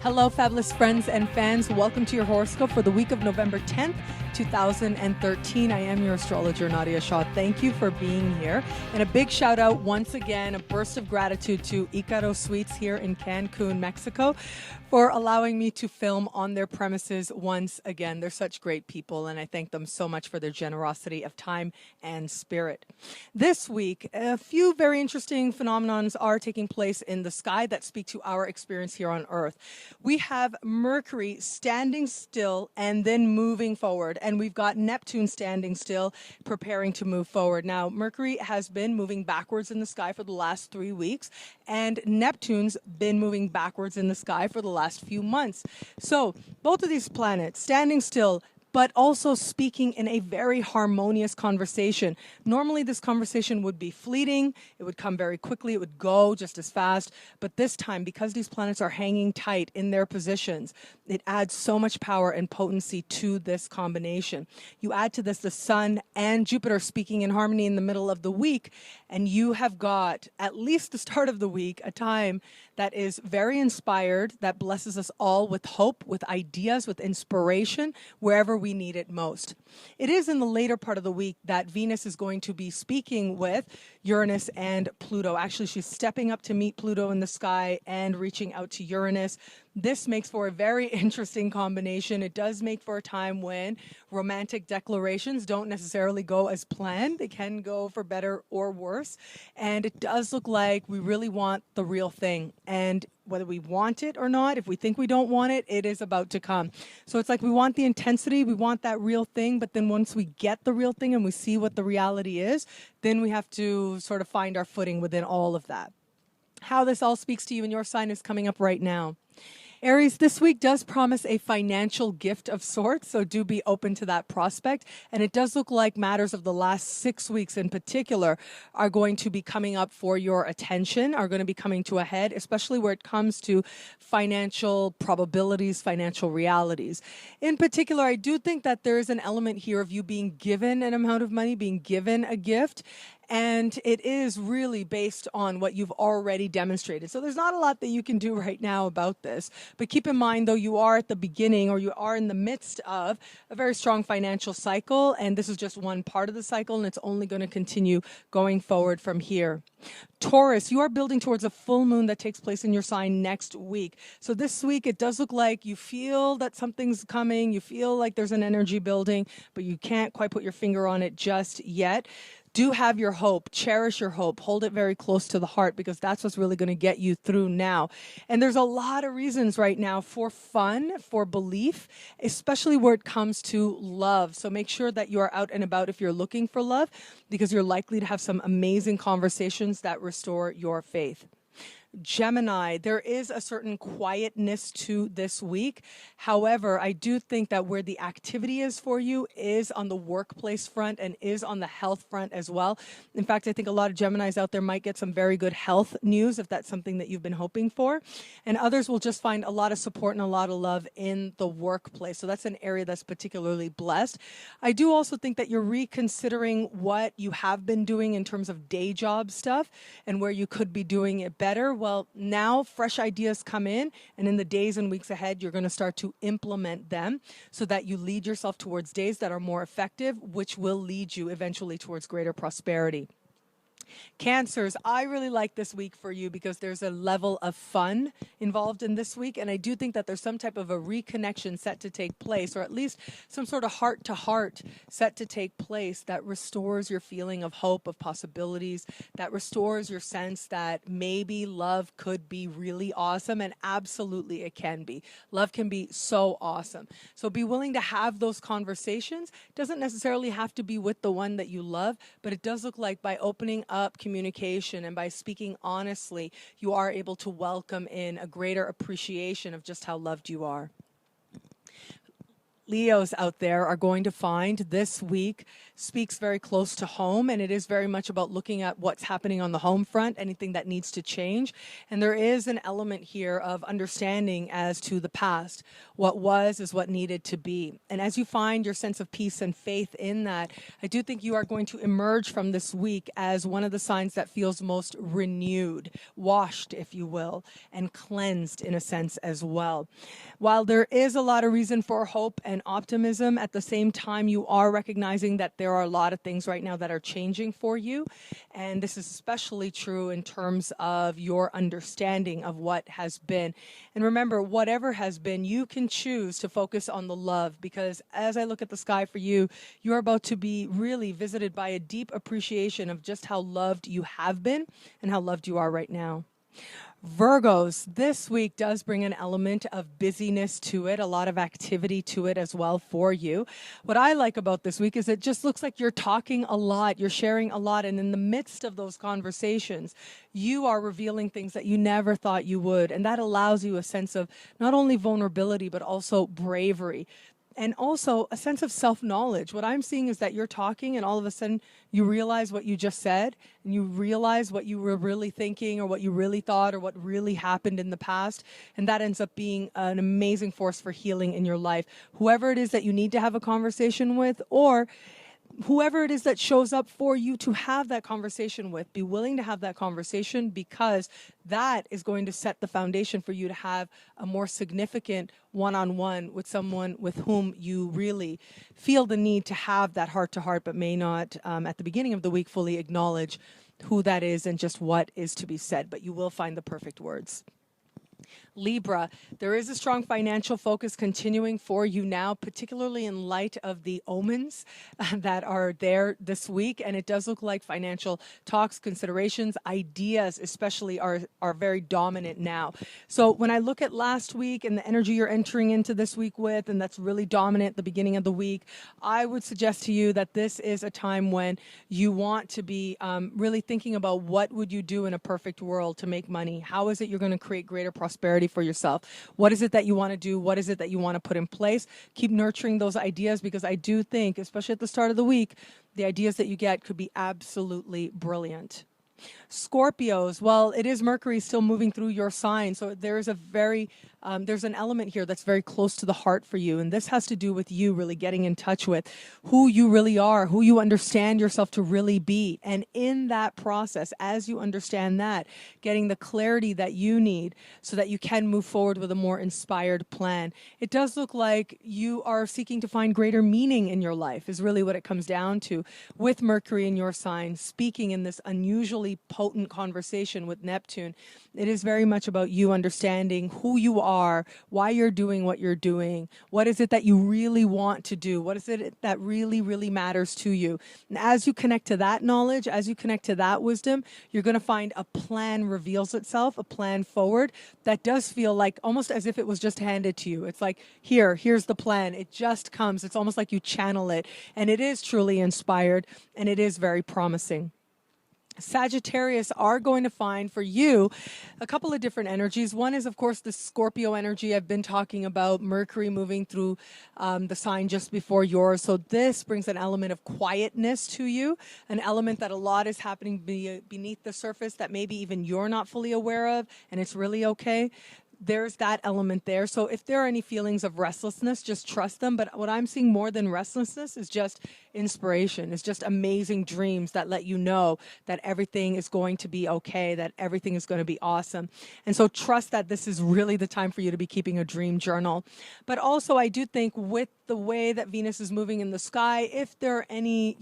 Hello, fabulous friends and fans. Welcome to your horoscope for the week of November 10th, 2013. I am your astrologer, Nadiya Shah. Thank you for being here. And a big shout out once again, a burst of gratitude to Icaro Suites here in Cancun, Mexico, for allowing me to film on their premises once again. They're such great people, and I thank them so much for their generosity of time and spirit. This week, a few very interesting phenomenons are taking place in the sky that speak to our experience here on Earth. We have Mercury standing still and then moving forward, and we've got Neptune standing still, preparing to move forward. Now, Mercury has been moving backwards in the sky for the last 3 weeks, and Neptune's been moving backwards in the sky for the last few months. So both of these planets standing still, but also speaking in a very harmonious conversation. Normally this conversation would be fleeting, it would come very quickly, it would go just as fast, but this time, because these planets are hanging tight in their positions, it adds so much power and potency to this combination. You add to this the Sun and Jupiter speaking in harmony in the middle of the week, and you have got, at least the start of the week, a time that is very inspired, that blesses us all with hope, with ideas, with inspiration, wherever we need it most. It is in the later part of the week that Venus is going to be speaking with Uranus and Pluto. Actually, she's stepping up to meet Pluto in the sky and reaching out to Uranus. This makes for a very interesting combination. It does make for a time when romantic declarations don't necessarily go as planned. They can go for better or worse. And it does look like we really want the real thing. And whether we want it or not, if we think we don't want it, it is about to come. So it's like we want the intensity, we want that real thing, but then once we get the real thing and we see what the reality is, then we have to sort of find our footing within all of that. How this all speaks to you in your sign is coming up right now. Aries, this week does promise a financial gift of sorts, so do be open to that prospect. And it does look like matters of the last 6 weeks in particular are going to be coming up for your attention, are going to be coming to a head, especially where it comes to financial probabilities, financial realities. In particular, I do think that there is an element here of you being given an amount of money, being given a gift, and it is really based on what you've already demonstrated. So there's not a lot that you can do right now about this. But keep in mind, though, you are at the beginning or you are in the midst of a very strong financial cycle. And this is just one part of the cycle, and it's only going to continue going forward from here. Taurus, you are building towards a full moon that takes place in your sign next week. So this week, it does look like you feel that something's coming. You feel like there's an energy building, but you can't quite put your finger on it just yet. Do have your hope, cherish your hope, hold it very close to the heart, because that's what's really going to get you through now. And there's a lot of reasons right now for fun, for belief, especially where it comes to love. So make sure that you are out and about if you're looking for love, because you're likely to have some amazing conversations that restore your faith. Gemini, there is a certain quietness to this week. However, I do think that where the activity is for you is on the workplace front and is on the health front as well. In fact, I think a lot of Geminis out there might get some very good health news if that's something that you've been hoping for. And others will just find a lot of support and a lot of love in the workplace. So that's an area that's particularly blessed. I do also think that you're reconsidering what you have been doing in terms of day job stuff and where you could be doing it better. Well, now fresh ideas come in, and in the days and weeks ahead, you're going to start to implement them so that you lead yourself towards days that are more effective, which will lead you eventually towards greater prosperity. Cancers, I really like this week for you because there's a level of fun involved in this week, and I do think that there's some type of a reconnection set to take place, or at least some sort of heart-to-heart set to take place that restores your feeling of hope, of possibilities, that restores your sense that maybe love could be really awesome, and absolutely it can be. Love can be so awesome. So be willing to have those conversations. It doesn't necessarily have to be with the one that you love, but it does look like by opening up communication and by speaking honestly, you are able to welcome in a greater appreciation of just how loved you are. Leos out there are going to find this week speaks very close to home, and it is very much about looking at what's happening on the home front, anything that needs to change. And there is an element here of understanding as to the past. What was is what needed to be. And as you find your sense of peace and faith in that, I do think you are going to emerge from this week as one of the signs that feels most renewed, washed, if you will, and cleansed in a sense as well. While there is a lot of reason for hope and optimism, at the same time, you are recognizing that there are a lot of things right now that are changing for you. And this is especially true in terms of your understanding of what has been. And remember, whatever has been, you can choose to focus on the love, because as I look at the sky for you, you're about to be really visited by a deep appreciation of just how loved you have been and how loved you are right now. Virgos, this week does bring an element of busyness to it, a lot of activity to it as well for you. What I like about this week is it just looks like you're talking a lot, you're sharing a lot, and in the midst of those conversations, you are revealing things that you never thought you would, and that allows you a sense of not only vulnerability, but also bravery. And also a sense of self-knowledge. What I'm seeing is that you're talking and all of a sudden you realize what you just said, and you realize what you were really thinking or what you really thought or what really happened in the past. And that ends up being an amazing force for healing in your life. Whoever it is that you need to have a conversation with, or whoever it is that shows up for you to have that conversation with, be willing to have that conversation, because that is going to set the foundation for you to have a more significant one-on-one with someone with whom you really feel the need to have that heart-to-heart, but may not at the beginning of the week fully acknowledge who that is and just what is to be said. But you will find the perfect words. Libra, there is a strong financial focus continuing for you now, particularly in light of the omens that are there this week. And it does look like financial talks, considerations, ideas especially are very dominant now. So when I look at last week and the energy you're entering into this week with, and that's really dominant at the beginning of the week, I would suggest to you that this is a time when you want to be really thinking about what would you do in a perfect world to make money? How is it you're going to create greater prosperity for yourself? What is it that you want to do? What is it that you want to put in place? Keep nurturing those ideas, because I do think, especially at the start of the week, the ideas that you get could be absolutely brilliant. Scorpios, well, it is Mercury still moving through your sign, so there's an element here that's very close to the heart for you, and this has to do with you really getting in touch with who you really are, who you understand yourself to really be, and in that process, as you understand that, getting the clarity that you need so that you can move forward with a more inspired plan. It does look like you are seeking to find greater meaning in your life, is really what it comes down to, with Mercury in your sign, speaking in this unusually potent conversation with Neptune. It is very much about you understanding who you are, why you're doing what you're doing, what is it that you really want to do, what is it that really, really matters to you. And as you connect to that knowledge, as you connect to that wisdom, you're going to find a plan reveals itself, a plan forward that does feel like almost as if it was just handed to you. It's like, here's the plan. It just comes. It's almost like you channel it. And it is truly inspired, and it is very promising. Sagittarius are going to find for you a couple of different energies. One is, of course, the Scorpio energy I've been talking about, Mercury moving through the sign just before yours. So this brings an element of quietness to you, an element that a lot is happening beneath the surface that maybe even you're not fully aware of, and it's really okay. There's that element there. So if there are any feelings of restlessness, just trust them. But what I'm seeing more than restlessness is just inspiration. It's just amazing dreams that let you know that everything is going to be okay, that everything is going to be awesome. And so trust that this is really the time for you to be keeping a dream journal. But also I do think with the way that Venus is moving in the sky, if there are any,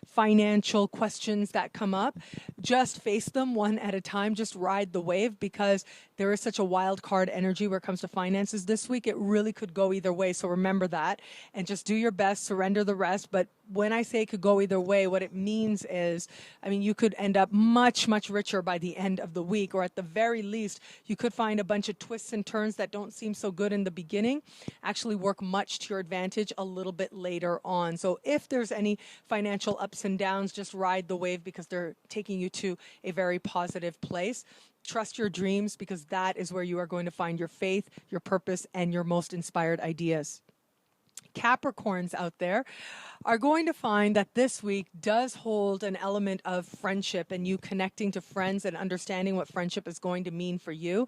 financial questions that come up, just face them one at a time. Just ride the wave, because there is such a wild card energy where it comes to finances this week. It really could go either way. So remember that and just do your best, surrender the rest. But when I say it could go either way, what it means is, you could end up much, much richer by the end of the week, or at the very least, you could find a bunch of twists and turns that don't seem so good in the beginning, actually work much to your advantage a little bit later on. So if there's any financial ups and downs, just ride the wave, because they're taking you to a very positive place. Trust your dreams, because that is where you are going to find your faith, your purpose, and your most inspired ideas. Capricorns out there are going to find that this week does hold an element of friendship and you connecting to friends and understanding what friendship is going to mean for you.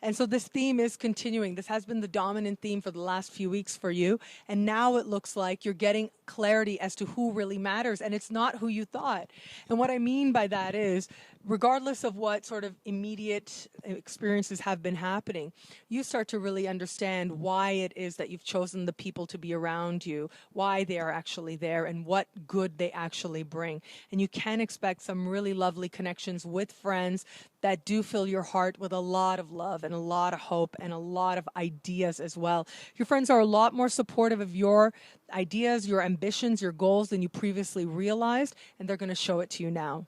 And so this theme is continuing. This has been the dominant theme for the last few weeks for you. And now it looks like you're getting clarity as to who really matters, and it's not who you thought. And what I mean by that is, regardless of what sort of immediate experiences have been happening, you start to really understand why it is that you've chosen the people to be around you, why they are actually there, and what good they actually bring. And you can expect some really lovely connections with friends that do fill your heart with a lot of love and a lot of hope and a lot of ideas as well. Your friends are a lot more supportive of your ideas, your ambitions, your goals than you previously realized, and they're going to show it to you now.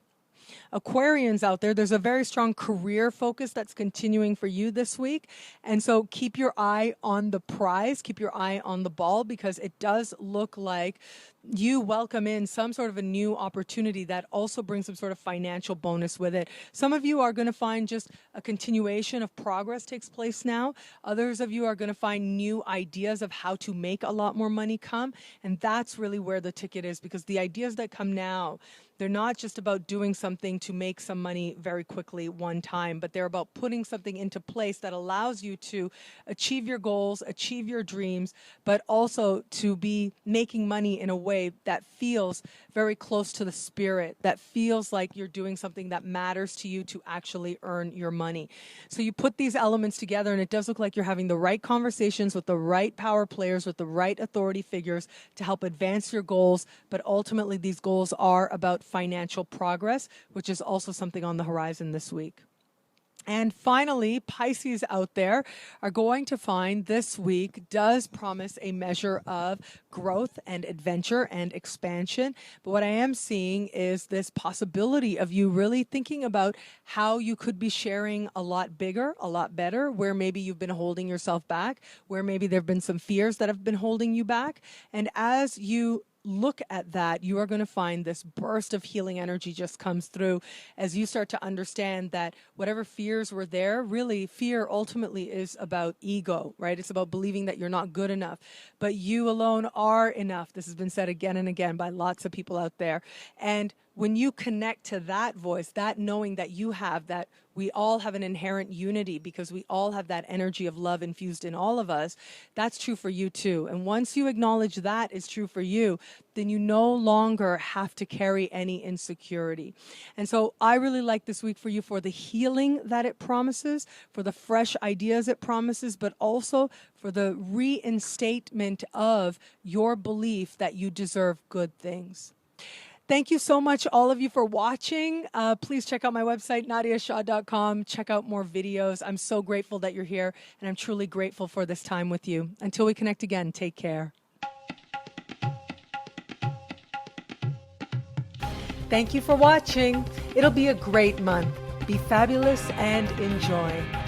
Aquarians out there, there's a very strong career focus that's continuing for you this week. And so keep your eye on the prize, keep your eye on the ball, because it does look like you welcome in some sort of a new opportunity that also brings some sort of financial bonus with it. Some of you are going to find just a continuation of progress takes place now. Others of you are going to find new ideas of how to make a lot more money come. And that's really where the ticket is, because the ideas that come now, they're not just about doing something to make some money very quickly one time, but they're about putting something into place that allows you to achieve your goals, achieve your dreams, but also to be making money in a way that feels very close to the spirit, that feels like you're doing something that matters to you to actually earn your money. So you put these elements together, and it does look like you're having the right conversations with the right power players, with the right authority figures to help advance your goals. But ultimately, these goals are about financial progress, which is also something on the horizon this week. And finally, Pisces out there are going to find this week does promise a measure of growth and adventure and expansion. But what I am seeing is this possibility of you really thinking about how you could be sharing a lot bigger, a lot better, where maybe you've been holding yourself back, where maybe there have been some fears that have been holding you back. And as you look at that, you are going to find this burst of healing energy just comes through as you start to understand that whatever fears were there, really fear ultimately is about ego, right? It's about believing that you're not good enough, but you alone are enough. This has been said again and again by lots of people out there. And when you connect to that voice, that knowing that you have, that we all have an inherent unity because we all have that energy of love infused in all of us, that's true for you too. And once you acknowledge that is true for you, then you no longer have to carry any insecurity. And so I really like this week for you for the healing that it promises, for the fresh ideas it promises, but also for the reinstatement of your belief that you deserve good things. Thank you so much, all of you, for watching. Please check out my website, nadiyashah.com. Check out more videos. I'm so grateful that you're here, and I'm truly grateful for this time with you. Until we connect again, take care. Thank you for watching. It'll be a great month. Be fabulous and enjoy.